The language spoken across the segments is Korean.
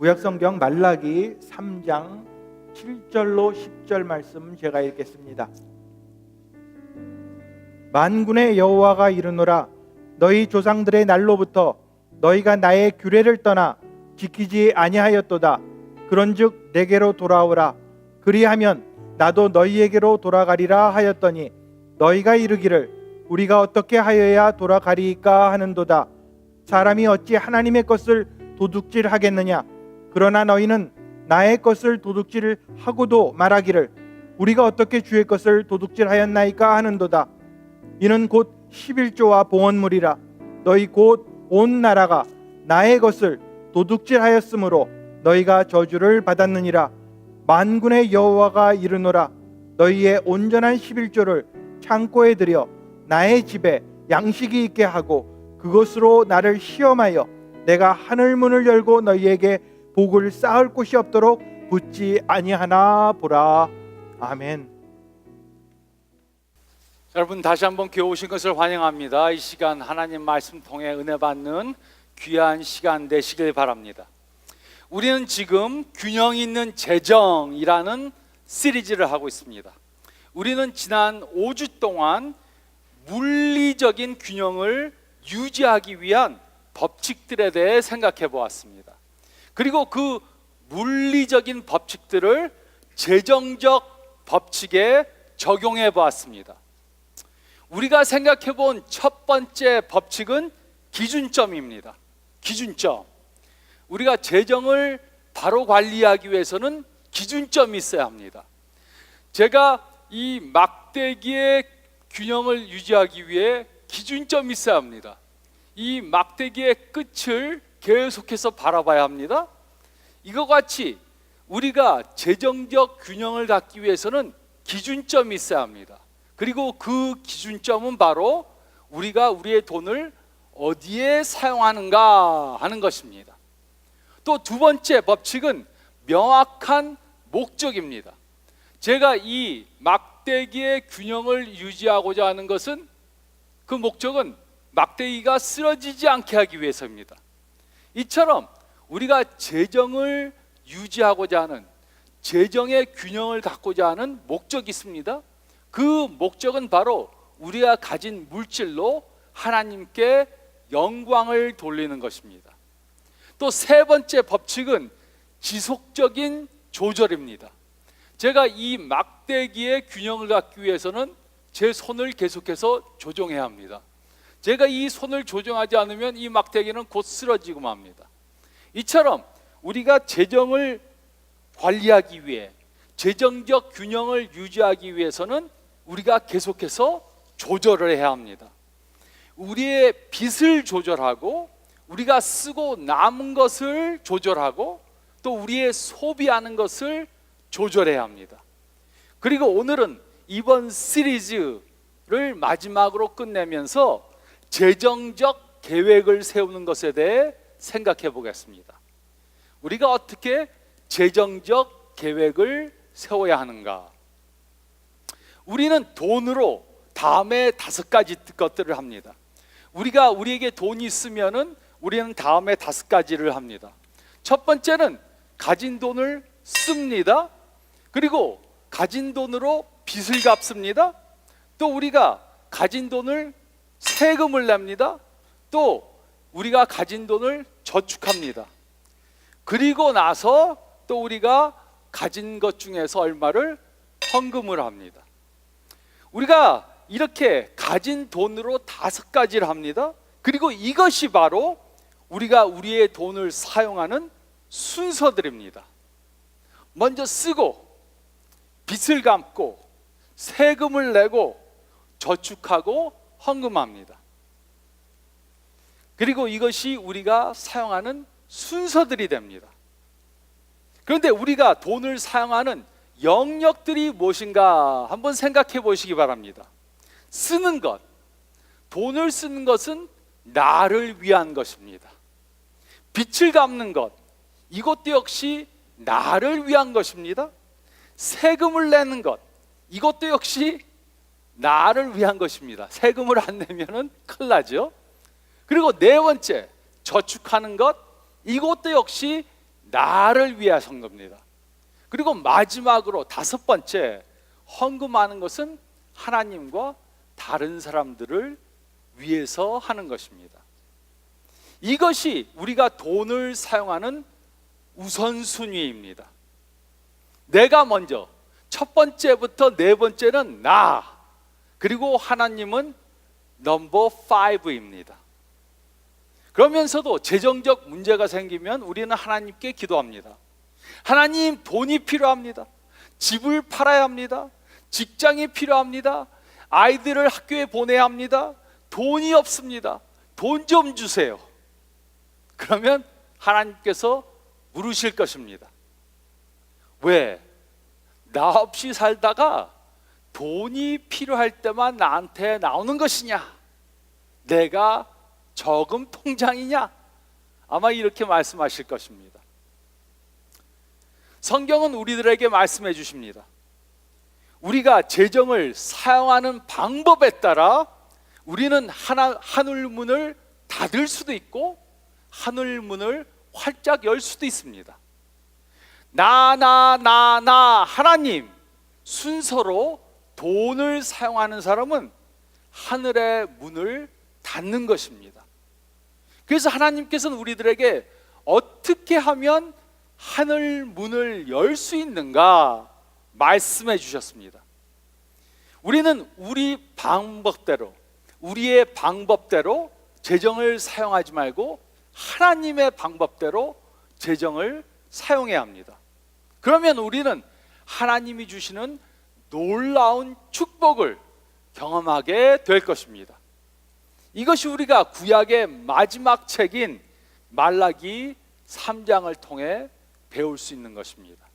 구약성경 말라기 3장 7절로 10절 말씀 제가 읽겠습니다. 만군의 여호와가 이르노라. 너희 조상들의 날로부터 너희가 나의 규례를 떠나 지키지 아니하였도다. 그런즉 내게로 돌아오라. 그리하면 나도 너희에게로 돌아가리라 하였더니 너희가 이르기를 우리가 어떻게 하여야 돌아가리이까 하는도다. 사람이 어찌 하나님의 것을 도둑질하겠느냐. 그러나 너희는 나의 것을 도둑질하고도 말하기를 우리가 어떻게 주의 것을 도둑질하였나이까 하는도다. 이는 곧 11조와 봉헌물이라. 너희 곧 온 나라가 나의 것을 도둑질하였으므로 너희가 저주를 받았느니라. 만군의 여호와가 이르노라. 너희의 온전한 11조를 창고에 들여 나의 집에 양식이 있게 하고 그것으로 나를 시험하여 내가 하늘 문을 열고 너희에게 복을 쌓을 곳이 없도록 붙지 아니하나 보라. 아멘. 여러분, 다시 한번 교회 오신 것을 환영합니다. 이 시간 하나님 말씀 통해 은혜 받는 귀한 시간 되시길 바랍니다. 우리는 지금 균형 있는 재정이라는 시리즈를 하고 있습니다. 우리는 지난 5주 동안 물리적인 균형을 유지하기 위한 법칙들에 대해 생각해 보았습니다. 그리고 그 물리적인 법칙들을 재정적 법칙에 적용해 보았습니다. 우리가 생각해 본 첫 번째 법칙은 기준점입니다. 기준점. 우리가 재정을 바로 관리하기 위해서는 기준점이 있어야 합니다. 제가 이 막대기의 균형을 유지하기 위해 기준점이 있어야 합니다. 이 막대기의 끝을 계속해서 바라봐야 합니다. 이와 같이 우리가 재정적 균형을 갖기 위해서는 기준점이 있어야 합니다. 그리고 그 기준점은 바로 우리가 우리의 돈을 어디에 사용하는가 하는 것입니다. 또 두 번째 법칙은 명확한 목적입니다. 제가 이 막대기의 균형을 유지하고자 하는 것은 그 목적은 막대기가 쓰러지지 않게 하기 위해서입니다. 이처럼 우리가 재정을 유지하고자 하는, 재정의 균형을 갖고자 하는 목적이 있습니다. 그 목적은 바로 우리가 가진 물질로 하나님께 영광을 돌리는 것입니다. 또 세 번째 법칙은 지속적인 조절입니다. 제가 이 막대기의 균형을 갖기 위해서는 제 손을 계속해서 조정해야 합니다. 제가 이 손을 조정하지 않으면 이 막대기는 곧 쓰러지고 맙니다. 이처럼 우리가 재정을 관리하기 위해, 재정적 균형을 유지하기 위해서는 우리가 계속해서 조절을 해야 합니다. 우리의 빚을 조절하고 우리가 쓰고 남은 것을 조절하고 또 우리의 소비하는 것을 조절해야 합니다. 그리고 오늘은 이번 시리즈를 마지막으로 끝내면서 재정적 계획을 세우는 것에 대해 생각해 보겠습니다. 우리가 어떻게 재정적 계획을 세워야 하는가? 우리는 돈으로 다음에 5가지 것들을 합니다. 우리에게 돈이 있으면은 우리는 다음에 5가지를 합니다. 첫 번째는 가진 돈을 씁니다. 그리고 가진 돈으로 빚을 갚습니다. 또 우리가 가진 돈을 세금을 냅니다. 또 우리가 가진 돈을 저축합니다. 그리고 나서 또 우리가 가진 것 중에서 얼마를 헌금을 합니다. 우리가 이렇게 가진 돈으로 5가지를 합니다. 그리고 이것이 바로 우리가 우리의 돈을 사용하는 순서들입니다. 먼저 쓰고, 빚을 갚고, 세금을 내고, 저축하고, 헌금합니다. 그리고 이것이 우리가 사용하는 순서들이 됩니다. 그런데 우리가 돈을 사용하는 영역들이 무엇인가 한번 생각해 보시기 바랍니다. 쓰는 것, 돈을 쓰는 것은 나를 위한 것입니다. 빚을 갚는 것, 이것도 역시 나를 위한 것입니다. 세금을 내는 것, 이것도 역시 나를 위한 것입니다. 세금을 안 내면은 큰일 나죠. 그리고 네 번째, 저축하는 것, 이것도 역시 나를 위하신 겁니다. 그리고 마지막으로 다섯 번째, 헌금하는 것은 하나님과 다른 사람들을 위해서 하는 것입니다. 이것이 우리가 돈을 사용하는 우선순위입니다. 내가 먼저, 첫 번째부터 네 번째는 나, 그리고 하나님은 넘버 5입니다. 그러면서도 재정적 문제가 생기면 우리는 하나님께 기도합니다. 하나님, 돈이 필요합니다. 집을 팔아야 합니다. 직장이 필요합니다. 아이들을 학교에 보내야 합니다. 돈이 없습니다. 돈 좀 주세요. 그러면 하나님께서 물으실 것입니다. 왜? 나 없이 살다가 돈이 필요할 때만 나한테 나오는 것이냐? 내가 저금 통장이냐? 아마 이렇게 말씀하실 것입니다. 성경은 우리들에게 말씀해 주십니다. 우리가 재정을 사용하는 방법에 따라 우리는 하늘문을 닫을 수도 있고 하늘문을 활짝 열 수도 있습니다. 나 하나님 순서로 돈을 사용하는 사람은 하늘의 문을 닫는 것입니다. 그래서 하나님께서는 우리들에게 어떻게 하면 하늘 문을 열 수 있는가 말씀해 주셨습니다. 우리는 우리의 방법대로 재정을 사용하지 말고 하나님의 방법대로 재정을 사용해야 합니다. 그러면 우리는 하나님이 주시는 놀라운 축복을 경험하게 될 것입니다. 이것이 우리가 구약의 마지막 책인 말라기 3장을 통해 배울 수 있는 것입니다.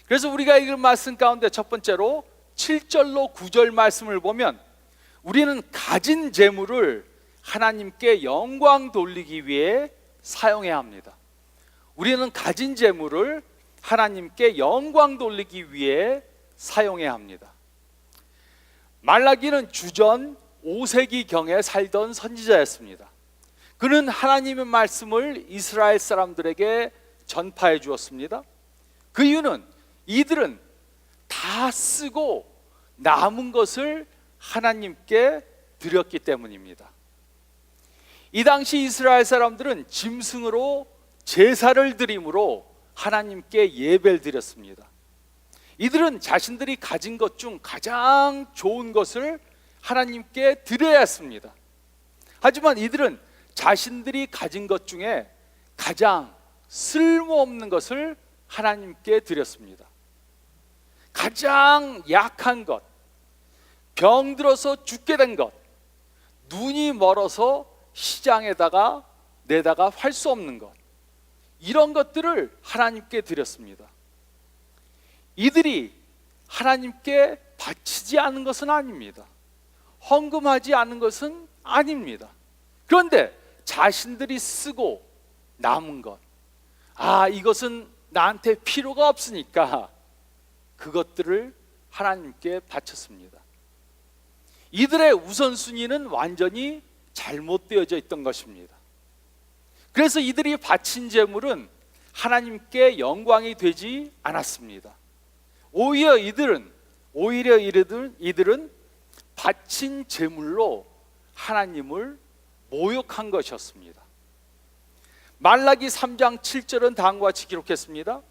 그래서 우리가 읽은 말씀 가운데 첫 번째로 7절로 9절 말씀을 보면 우리는 가진 재물을 하나님께 영광 돌리기 위해 사용해야 합니다. 우리는 가진 재물을 하나님께 영광 돌리기 위해 사용해야 합니다. 말라기는 주전 5세기경에 살던 선지자였습니다. 그는 하나님의 말씀을 이스라엘 사람들에게 전파해 주었습니다. 그 이유는 이들은 다 쓰고 남은 것을 하나님께 드렸기 때문입니다. 이 당시 이스라엘 사람들은 짐승으로 제사를 드림으로 하나님께 예배를 드렸습니다. 이들은 자신들이 가진 것 중 가장 좋은 것을 하나님께 드려야 했습니다. 하지만 이들은 자신들이 가진 것 중에 가장 쓸모없는 것을 하나님께 드렸습니다. 가장 약한 것, 병들어서 죽게 된 것, 눈이 멀어서 시장에다가 내다가 팔 수 없는 것, 이런 것들을 하나님께 드렸습니다. 이들이 하나님께 바치지 않은 것은 아닙니다. 헌금하지 않은 것은 아닙니다. 그런데 자신들이 쓰고 남은 것, 이것은 나한테 필요가 없으니까 그것들을 하나님께 바쳤습니다. 이들의 우선순위는 완전히 잘못되어져 있던 것입니다. 그래서 이들이 바친 재물은 하나님께 영광이 되지 않았습니다. 오히려 이들은 바친 재물로 하나님을 모욕한 것이었습니다. 말라기 3장 7절은 다음과 같이 기록했습니다.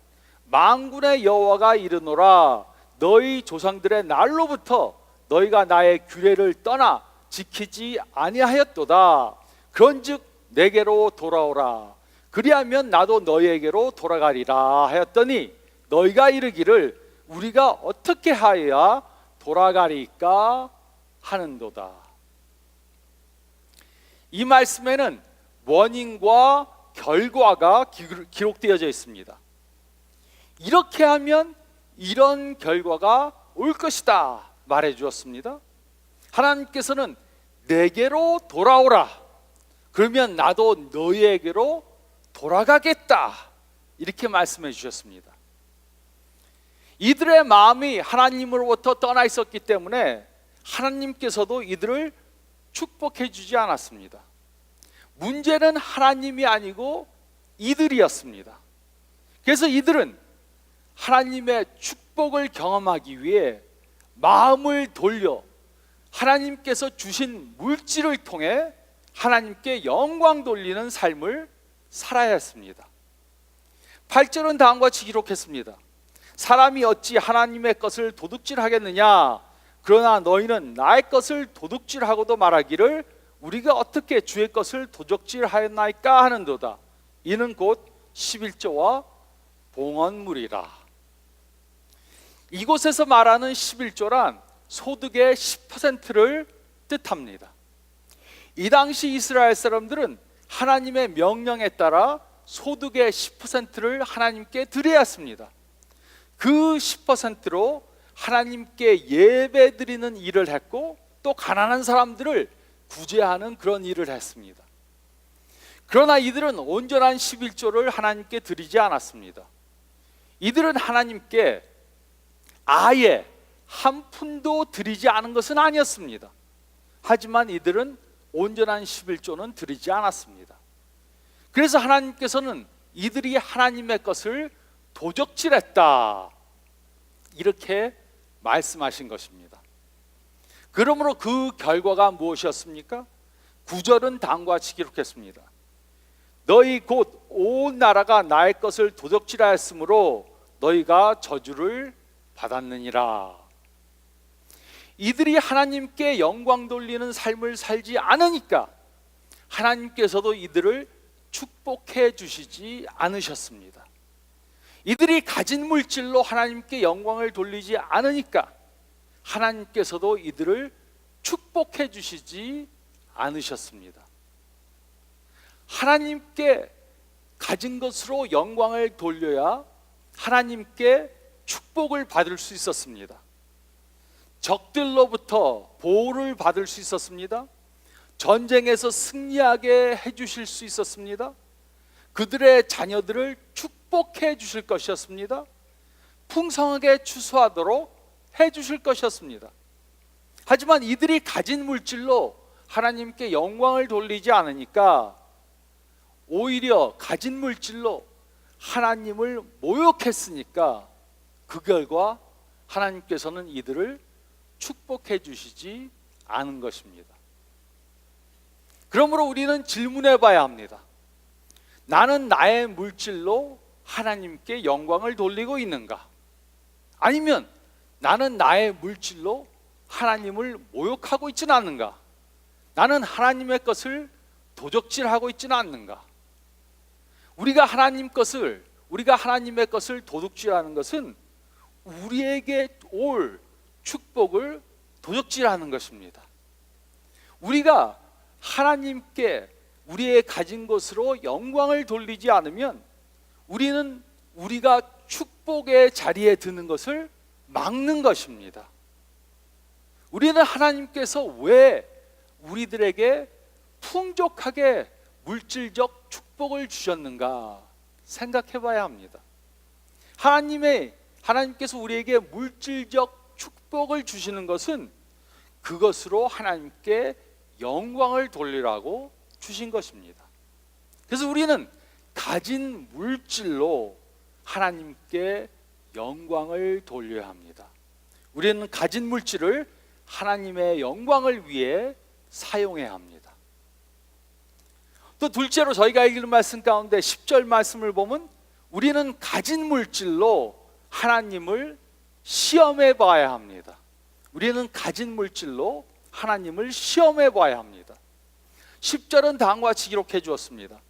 만군의 여호와가 이르노라, 너희 조상들의 날로부터 너희가 나의 규례를 떠나 지키지 아니하였도다. 그런즉 내게로 돌아오라. 그리하면 나도 너희에게로 돌아가리라 하였더니 너희가 이르기를 우리가 어떻게 하여야 돌아가리까 하는도다. 이 말씀에는 원인과 결과가 기록되어져 있습니다. 이렇게 하면 이런 결과가 올 것이다 말해 주었습니다. 하나님께서는 내게로 돌아오라. 그러면 나도 너희에게로 돌아가겠다. 이렇게 말씀해 주셨습니다. 이들의 마음이 하나님으로부터 떠나 있었기 때문에 하나님께서도 이들을 축복해 주지 않았습니다. 문제는 하나님이 아니고 이들이었습니다. 그래서 이들은 하나님의 축복을 경험하기 위해 마음을 돌려 하나님께서 주신 물질을 통해 하나님께 영광 돌리는 삶을 살아야 했습니다. 8절은 다음과 같이 기록했습니다. 사람이 어찌 하나님의 것을 도둑질하겠느냐? 그러나 너희는 나의 것을 도둑질하고도 말하기를 우리가 어떻게 주의 것을 도둑질하였나이까 하는도다. 이는 곧 11조와 봉헌물이라. 이곳에서 말하는 11조란 소득의 10%를 뜻합니다. 이 당시 이스라엘 사람들은 하나님의 명령에 따라 소득의 10%를 하나님께 드려야 했습니다. 그 10%로 하나님께 예배 드리는 일을 했고 또 가난한 사람들을 구제하는 그런 일을 했습니다. 그러나 이들은 온전한 11조를 하나님께 드리지 않았습니다. 이들은 하나님께 아예 한 푼도 드리지 않은 것은 아니었습니다. 하지만 이들은 온전한 11조는 드리지 않았습니다. 그래서 하나님께서는 이들이 하나님의 것을 도적질했다, 이렇게 말씀하신 것입니다. 그러므로 그 결과가 무엇이었습니까? 9절은 다음과 같이 기록했습니다. 너희 곧 온 나라가 나의 것을 도적질하였으므로 너희가 저주를 받았느니라. 이들이 하나님께 영광 돌리는 삶을 살지 않으니까 하나님께서도 이들을 축복해 주시지 않으셨습니다. 이들이 가진 물질로 하나님께 영광을 돌리지 않으니까 하나님께서도 이들을 축복해 주시지 않으셨습니다. 하나님께 가진 것으로 영광을 돌려야 하나님께 축복을 받을 수 있었습니다. 적들로부터 보호를 받을 수 있었습니다. 전쟁에서 승리하게 해주실 수 있었습니다. 그들의 자녀들을 축복해 주실 것이었습니다. 풍성하게 추수하도록 해주실 것이었습니다. 하지만 이들이 가진 물질로 하나님께 영광을 돌리지 않으니까 오히려 가진 물질로 하나님을 모욕했으니까 그 결과 하나님께서는 이들을 축복해 주시지 않은 것입니다. 그러므로 우리는 질문해 봐야 합니다. 나는 나의 물질로 하나님께 영광을 돌리고 있는가? 아니면 나는 나의 물질로 하나님을 모욕하고 있지는 않는가? 나는 하나님의 것을 도적질하고 있지는 않는가? 우리가 하나님의 것을 도둑질하는 것은 우리에게 올 축복을 도적질하는 것입니다. 우리가 하나님께 우리의 가진 것으로 영광을 돌리지 않으면 우리는 우리가 축복의 자리에 드는 것을 막는 것입니다. 우리는 하나님께서 왜 우리들에게 풍족하게 물질적 축복을 주셨는가 생각해 봐야 합니다. 하나님께서 우리에게 물질적 축복을 주시는 것은 그것으로 하나님께 영광을 돌리라고 주신 것입니다. 그래서 우리는 가진 물질로 하나님께 영광을 돌려야 합니다. 우리는 가진 물질을 하나님의 영광을 위해 사용해야 합니다. 또 둘째로 저희가 읽는 말씀 가운데 10절 말씀을 보면 우리는 가진 물질로 하나님을 시험해 봐야 합니다. 우리는 가진 물질로 하나님을 시험해 봐야 합니다. 10절은 다음과 같이 기록해 주었습니다.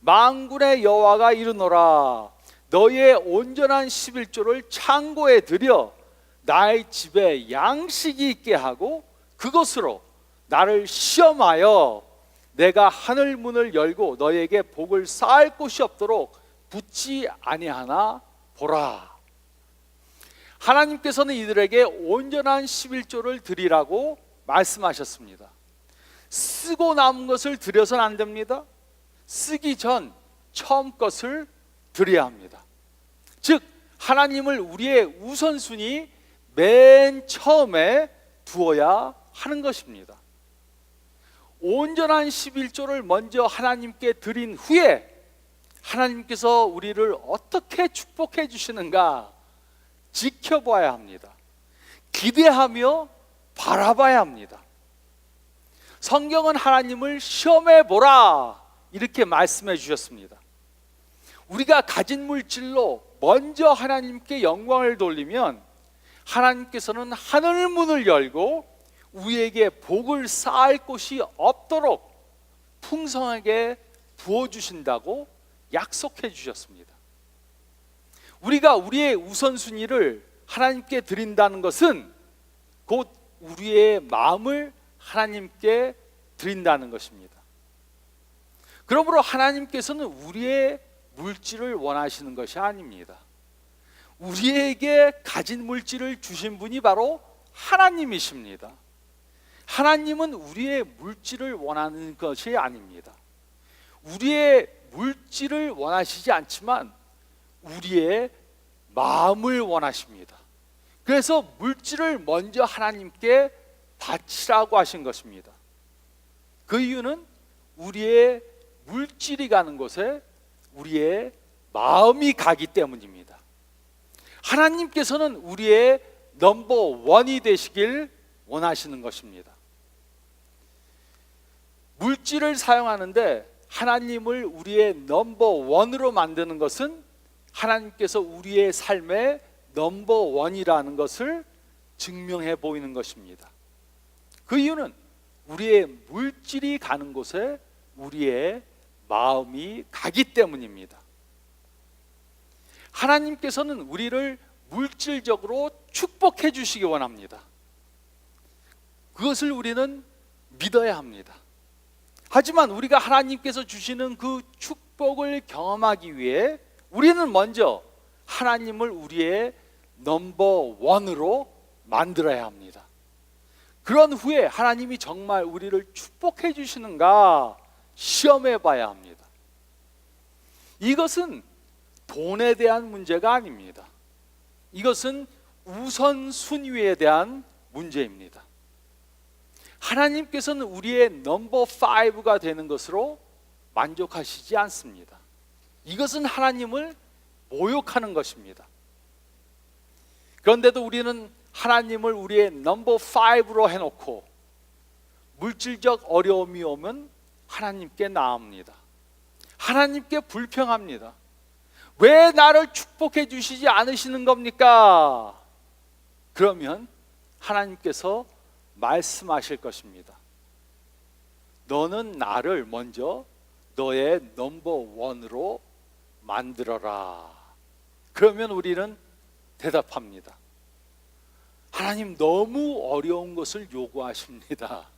만군의 여호와가 이르노라 너희의 온전한 11조를 창고에 들여 나의 집에 양식이 있게 하고 그것으로 나를 시험하여 내가 하늘 문을 열고 너희에게 복을 쌓을 곳이 없도록 붙지 아니하나 보라. 하나님께서는 이들에게 온전한 11조를 드리라고 말씀하셨습니다. 쓰고 남은 것을 드려서는 안 됩니다. 쓰기 전 처음 것을 드려야 합니다. 즉 하나님을 우리의 우선순위 맨 처음에 두어야 하는 것입니다. 온전한 11조를 먼저 하나님께 드린 후에 하나님께서 우리를 어떻게 축복해 주시는가 지켜봐야 합니다. 기대하며 바라봐야 합니다. 성경은 하나님을 시험해 보라 이렇게 말씀해 주셨습니다. 우리가 가진 물질로 먼저 하나님께 영광을 돌리면 하나님께서는 하늘 문을 열고 우리에게 복을 쌓을 곳이 없도록 풍성하게 부어주신다고 약속해 주셨습니다. 우리가 우리의 우선순위를 하나님께 드린다는 것은 곧 우리의 마음을 하나님께 드린다는 것입니다. 그러므로 하나님께서는 우리의 물질을 원하시는 것이 아닙니다. 우리에게 가진 물질을 주신 분이 바로 하나님이십니다. 하나님은 우리의 물질을 원하는 것이 아닙니다. 우리의 물질을 원하시지 않지만 우리의 마음을 원하십니다. 그래서 물질을 먼저 하나님께 바치라고 하신 것입니다. 그 이유는 우리의 물질이 가는 곳에 우리의 마음이 가기 때문입니다. 하나님께서는 우리의 넘버 원이 되시길 원하시는 것입니다. 물질을 사용하는데 하나님을 우리의 넘버 원으로 만드는 것은 하나님께서 우리의 삶의 넘버 원이라는 것을 증명해 보이는 것입니다. 그 이유는 우리의 물질이 가는 곳에 우리의 마음이 가기 때문입니다. 하나님께서는 우리를 물질적으로 축복해 주시기 원합니다. 그것을 우리는 믿어야 합니다. 하지만 우리가 하나님께서 주시는 그 축복을 경험하기 위해 우리는 먼저 하나님을 우리의 넘버 원으로 만들어야 합니다. 그런 후에 하나님이 정말 우리를 축복해 주시는가 시험해 봐야 합니다. 이것은 돈에 대한 문제가 아닙니다. 이것은 우선순위에 대한 문제입니다. 하나님께서는 우리의 넘버 5가 되는 것으로 만족하시지 않습니다. 이것은 하나님을 모욕하는 것입니다. 그런데도 우리는 하나님을 우리의 넘버 5로 해놓고 물질적 어려움이 오면 하나님께 나옵니다. 하나님께 불평합니다. 왜 나를 축복해 주시지 않으시는 겁니까? 그러면 하나님께서 말씀하실 것입니다. 너는 나를 먼저 너의 넘버 원으로 만들어라. 그러면 우리는 대답합니다. 하나님 너무 어려운 것을 요구하십니다.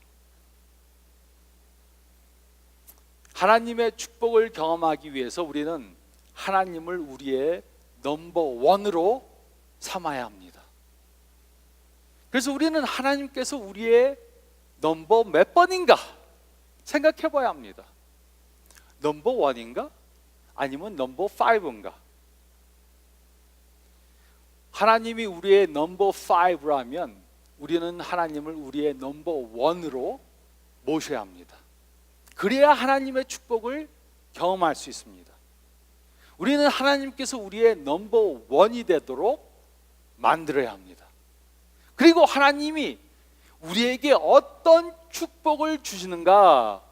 하나님의 축복을 경험하기 위해서 우리는 하나님을 우리의 넘버 원으로 삼아야 합니다. 그래서 우리는 하나님께서 우리의 넘버 몇 번인가 생각해 봐야 합니다. 넘버 원인가? 아니면 넘버 5인가? 하나님이 우리의 넘버 5라면 우리는 하나님을 우리의 넘버 원으로 모셔야 합니다. 그래야 하나님의 축복을 경험할 수 있습니다. 우리는 하나님께서 우리의 넘버 원이 되도록 만들어야 합니다. 그리고 하나님이 우리에게 어떤 축복을 주시는가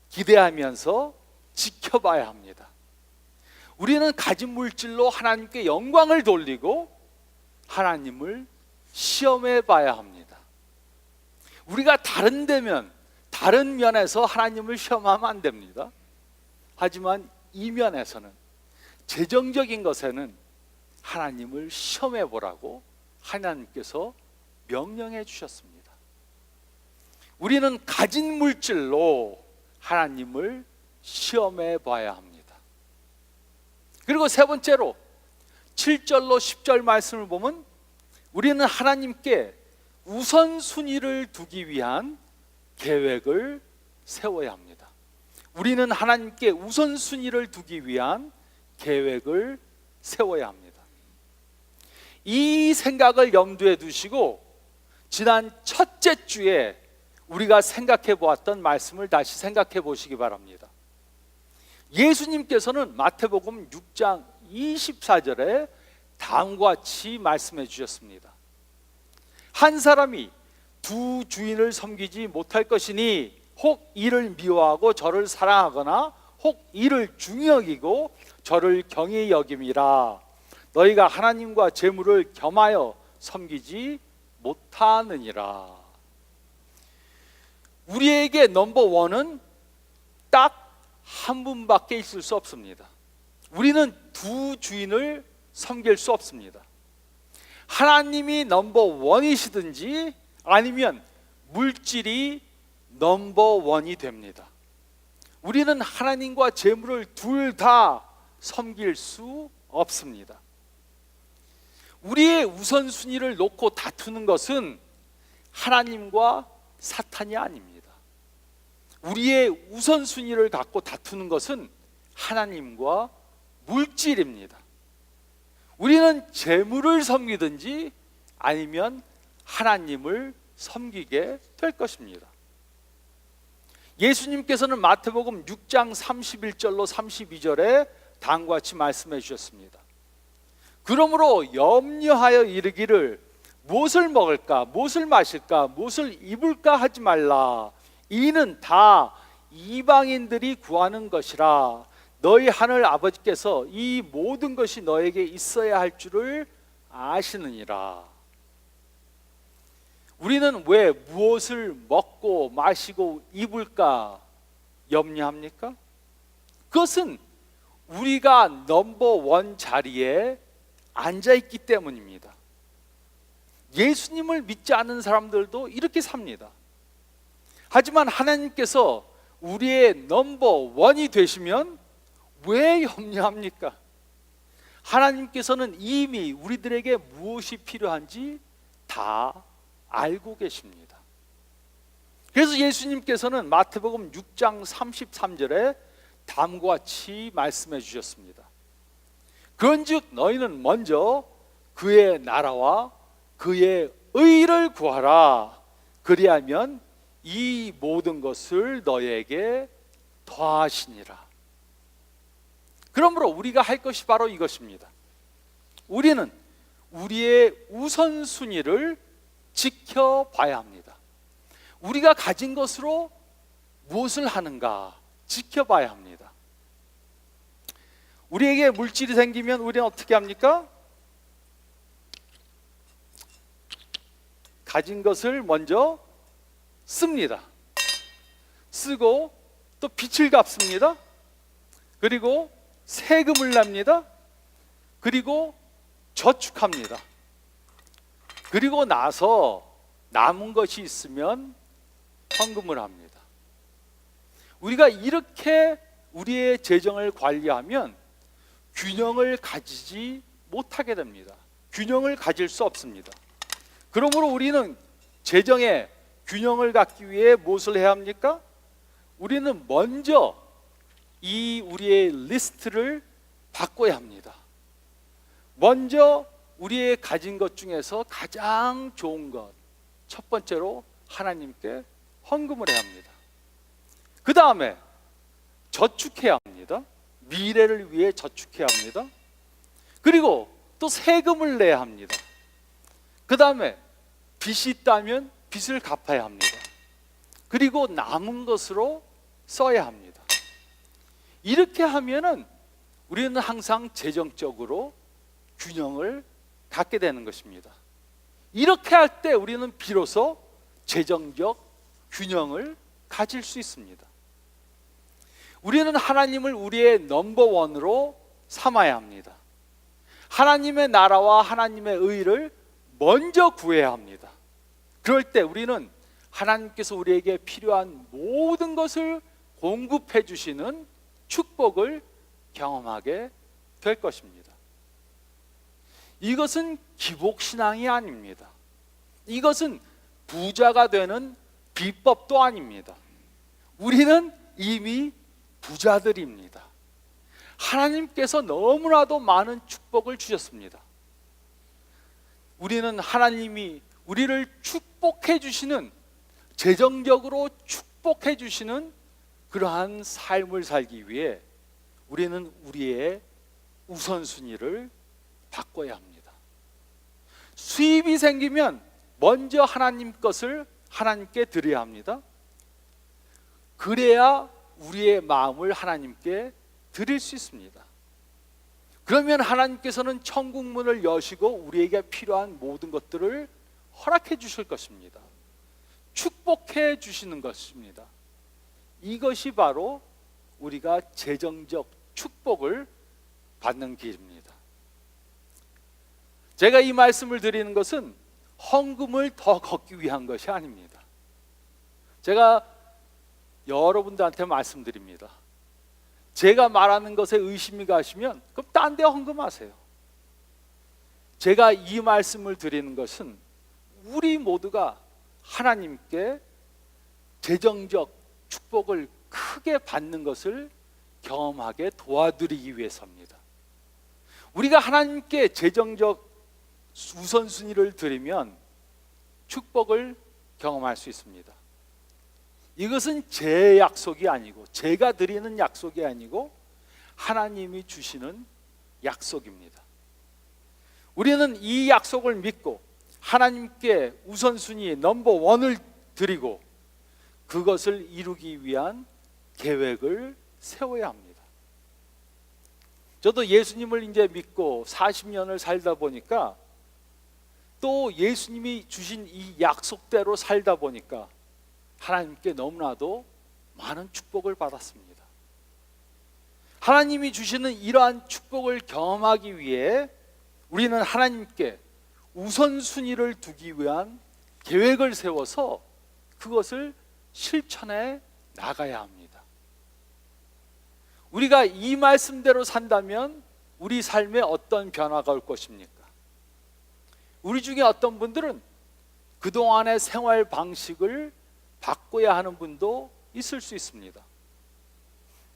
기대하면서 지켜봐야 합니다. 우리는 가진 물질로 하나님께 영광을 돌리고 하나님을 시험해 봐야 합니다. 우리가 다른 데면 다른 면에서 하나님을 시험하면 안 됩니다. 하지만 이 면에서는 재정적인 것에는 하나님을 시험해 보라고 하나님께서 명령해 주셨습니다. 우리는 가진 물질로 하나님을 시험해 봐야 합니다. 그리고 세 번째로 7절로 10절 말씀을 보면 우리는 하나님께 우선순위를 두기 위한 계획을 세워야 합니다. 우리는 하나님께 우선순위를 두기 위한 계획을 세워야 합니다. 이 생각을 염두에 두시고 지난 첫째 주에 우리가 생각해 보았던 말씀을 다시 생각해 보시기 바랍니다. 예수님께서는 마태복음 6장 24절에 다음과 같이 말씀해 주셨습니다. 한 사람이 두 주인을 섬기지 못할 것이니 혹 이를 미워하고 저를 사랑하거나 혹 이를 중히 여기고 저를 경히 여김이라. 너희가 하나님과 재물을 겸하여 섬기지 못하느니라. 우리에게 넘버 원은 딱 한 분밖에 있을 수 없습니다. 우리는 두 주인을 섬길 수 없습니다. 하나님이 넘버 원이시든지 아니면 물질이 넘버 원이 됩니다. 우리는 하나님과 재물을 둘 다 섬길 수 없습니다. 우리의 우선순위를 놓고 다투는 것은 하나님과 사탄이 아닙니다. 우리의 우선순위를 갖고 다투는 것은 하나님과 물질입니다. 우리는 재물을 섬기든지 아니면 하나님을 섬기게 될 것입니다. 예수님께서는 마태복음 6장 31절로 32절에 다음과 같이 말씀해 주셨습니다. 그러므로 염려하여 이르기를 무엇을 먹을까, 무엇을 마실까, 무엇을 입을까 하지 말라. 이는 다 이방인들이 구하는 것이라. 너희 하늘 아버지께서 이 모든 것이 너에게 있어야 할 줄을 아시느니라. 우리는 왜 무엇을 먹고 마시고 입을까 염려합니까? 그것은 우리가 넘버 원 자리에 앉아있기 때문입니다. 예수님을 믿지 않는 사람들도 이렇게 삽니다. 하지만 하나님께서 우리의 넘버 원이 되시면 왜 염려합니까? 하나님께서는 이미 우리들에게 무엇이 필요한지 다 알고 계십니다. 그래서 예수님께서는 마태복음 6장 33절에 다음과 같이 말씀해 주셨습니다. 그런즉 너희는 먼저 그의 나라와 그의 의를 구하라. 그리하면 이 모든 것을 너희에게 더하시니라. 그러므로 우리가 할 것이 바로 이것입니다. 우리는 우리의 우선순위를 지켜봐야 합니다. 우리가 가진 것으로 무엇을 하는가 지켜봐야 합니다. 우리에게 물질이 생기면 우리는 어떻게 합니까? 가진 것을 먼저 씁니다. 쓰고 또 빚을 갚습니다. 그리고 세금을 냅니다. 그리고 저축합니다. 그리고 나서 남은 것이 있으면 헌금을 합니다. 우리가 이렇게 우리의 재정을 관리하면 균형을 가지지 못하게 됩니다. 균형을 가질 수 없습니다. 그러므로 우리는 재정의 균형을 갖기 위해 무엇을 해야 합니까? 우리는 먼저 이 우리의 리스트를 바꿔야 합니다. 먼저 우리의 가진 것 중에서 가장 좋은 것, 첫 번째로 하나님께 헌금을 해야 합니다. 그 다음에 저축해야 합니다. 미래를 위해 저축해야 합니다. 그리고 또 세금을 내야 합니다. 그 다음에 빚이 있다면 빚을 갚아야 합니다. 그리고 남은 것으로 써야 합니다. 이렇게 하면은 우리는 항상 재정적으로 균형을 갖게 되는 것입니다. 이렇게 할 때 우리는 비로소 재정적 균형을 가질 수 있습니다. 우리는 하나님을 우리의 넘버 원으로 삼아야 합니다. 하나님의 나라와 하나님의 의를 먼저 구해야 합니다. 그럴 때 우리는 하나님께서 우리에게 필요한 모든 것을 공급해 주시는 축복을 경험하게 될 것입니다. 이것은 기복신앙이 아닙니다. 이것은 부자가 되는 비법도 아닙니다. 우리는 이미 부자들입니다. 하나님께서 너무나도 많은 축복을 주셨습니다. 우리는 하나님이 우리를 축복해 주시는, 재정적으로 축복해 주시는 그러한 삶을 살기 위해 우리는 우리의 우선순위를 바꿔야 합니다. 수입이 생기면 먼저 하나님 것을 하나님께 드려야 합니다. 그래야 우리의 마음을 하나님께 드릴 수 있습니다. 그러면 하나님께서는 천국 문을 여시고 우리에게 필요한 모든 것들을 허락해 주실 것입니다. 축복해 주시는 것입니다. 이것이 바로 우리가 재정적 축복을 받는 길입니다. 제가 이 말씀을 드리는 것은 헌금을 더 걷기 위한 것이 아닙니다. 제가 여러분들한테 말씀드립니다. 제가 말하는 것에 의심이 가시면 그럼 딴 데 헌금하세요. 제가 이 말씀을 드리는 것은 우리 모두가 하나님께 재정적 축복을 크게 받는 것을 경험하게 도와드리기 위해서입니다. 우리가 하나님께 재정적 우선순위를 드리면 축복을 경험할 수 있습니다. 이것은 제 약속이 아니고 제가 드리는 약속이 아니고 하나님이 주시는 약속입니다. 우리는 이 약속을 믿고 하나님께 우선순위 넘버원을 드리고 그것을 이루기 위한 계획을 세워야 합니다. 저도 예수님을 이제 믿고 40년을 살다 보니까 또 예수님이 주신 이 약속대로 살다 보니까 하나님께 너무나도 많은 축복을 받았습니다. 하나님이 주시는 이러한 축복을 경험하기 위해 우리는 하나님께 우선순위를 두기 위한 계획을 세워서 그것을 실천해 나가야 합니다. 우리가 이 말씀대로 산다면 우리 삶에 어떤 변화가 올 것입니까? 우리 중에 어떤 분들은 그동안의 생활 방식을 바꿔야 하는 분도 있을 수 있습니다.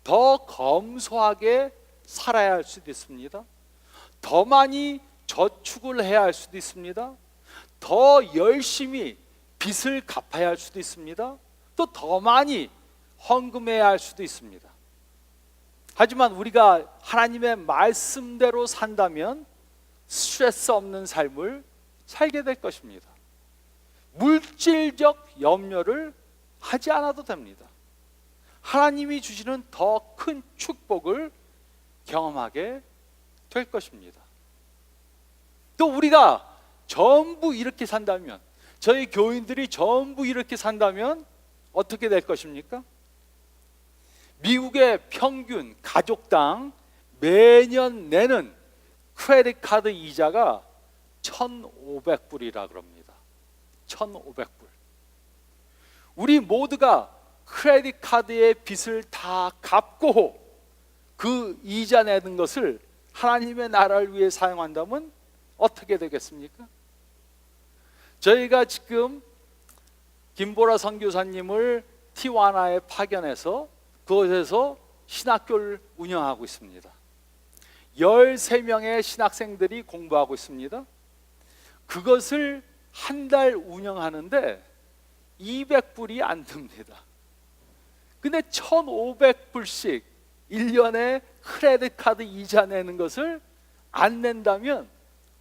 더 검소하게 살아야 할 수도 있습니다. 더 많이 저축을 해야 할 수도 있습니다. 더 열심히 빚을 갚아야 할 수도 있습니다. 또 더 많이 헌금해야 할 수도 있습니다. 하지만 우리가 하나님의 말씀대로 산다면 스트레스 없는 삶을 살게 될 것입니다. 물질적 염려를 하지 않아도 됩니다. 하나님이 주시는 더 큰 축복을 경험하게 될 것입니다. 또 우리가 전부 이렇게 산다면, 저희 교인들이 전부 이렇게 산다면 어떻게 될 것입니까? 미국의 평균 가족당 매년 내는 크레딧 카드 이자가 1,500불이라 그럽니다. 1,500불. 우리 모두가 크레딧 카드의 빚을 다 갚고 그 이자 내는 것을 하나님의 나라를 위해 사용한다면 어떻게 되겠습니까? 저희가 지금 김보라 선교사님을 티와나에 파견해서 그곳에서 신학교를 운영하고 있습니다. 13명의 신학생들이 공부하고 있습니다. 그것을 한 달 운영하는데 200불이 안 듭니다. 근데 1,500불씩 1년에 크레딧 카드 이자 내는 것을 안 낸다면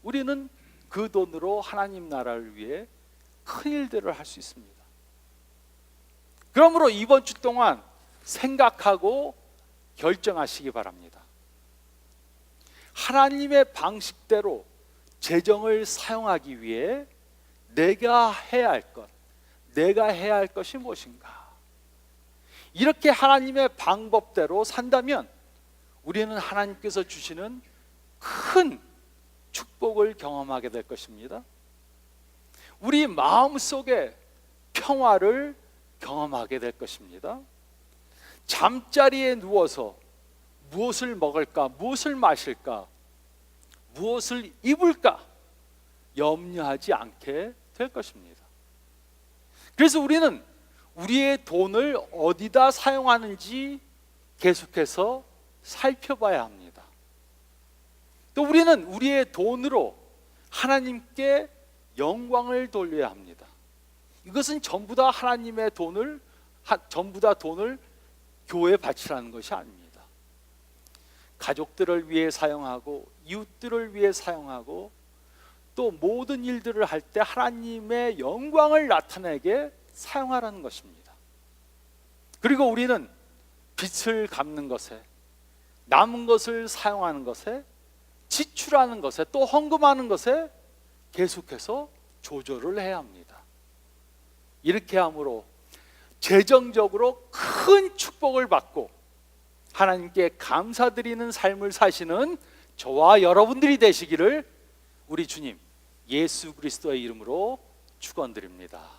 우리는 그 돈으로 하나님 나라를 위해 큰 일들을 할 수 있습니다. 그러므로 이번 주 동안 생각하고 결정하시기 바랍니다. 하나님의 방식대로 재정을 사용하기 위해 내가 해야 할 것, 내가 해야 할 것이 무엇인가? 이렇게 하나님의 방법대로 산다면 우리는 하나님께서 주시는 큰 축복을 경험하게 될 것입니다. 우리 마음속에 평화를 경험하게 될 것입니다. 잠자리에 누워서 무엇을 먹을까, 무엇을 마실까, 무엇을 입을까 염려하지 않게 될 것입니다. 그래서 우리는 우리의 돈을 어디다 사용하는지 계속해서 살펴봐야 합니다. 또 우리는 우리의 돈으로 하나님께 영광을 돌려야 합니다. 이것은 전부 다 하나님의 돈을, 전부 다 돈을 교회에 바치라는 것이 아닙니다. 가족들을 위해 사용하고 이웃들을 위해 사용하고 또 모든 일들을 할 때 하나님의 영광을 나타내게 사용하라는 것입니다. 그리고 우리는 빚을 갚는 것에, 남은 것을 사용하는 것에, 지출하는 것에, 또 헌금하는 것에 계속해서 조절을 해야 합니다. 이렇게 함으로 재정적으로 큰 축복을 받고 하나님께 감사드리는 삶을 사시는 저와 여러분들이 되시기를 우리 주님 예수 그리스도의 이름으로 축원드립니다.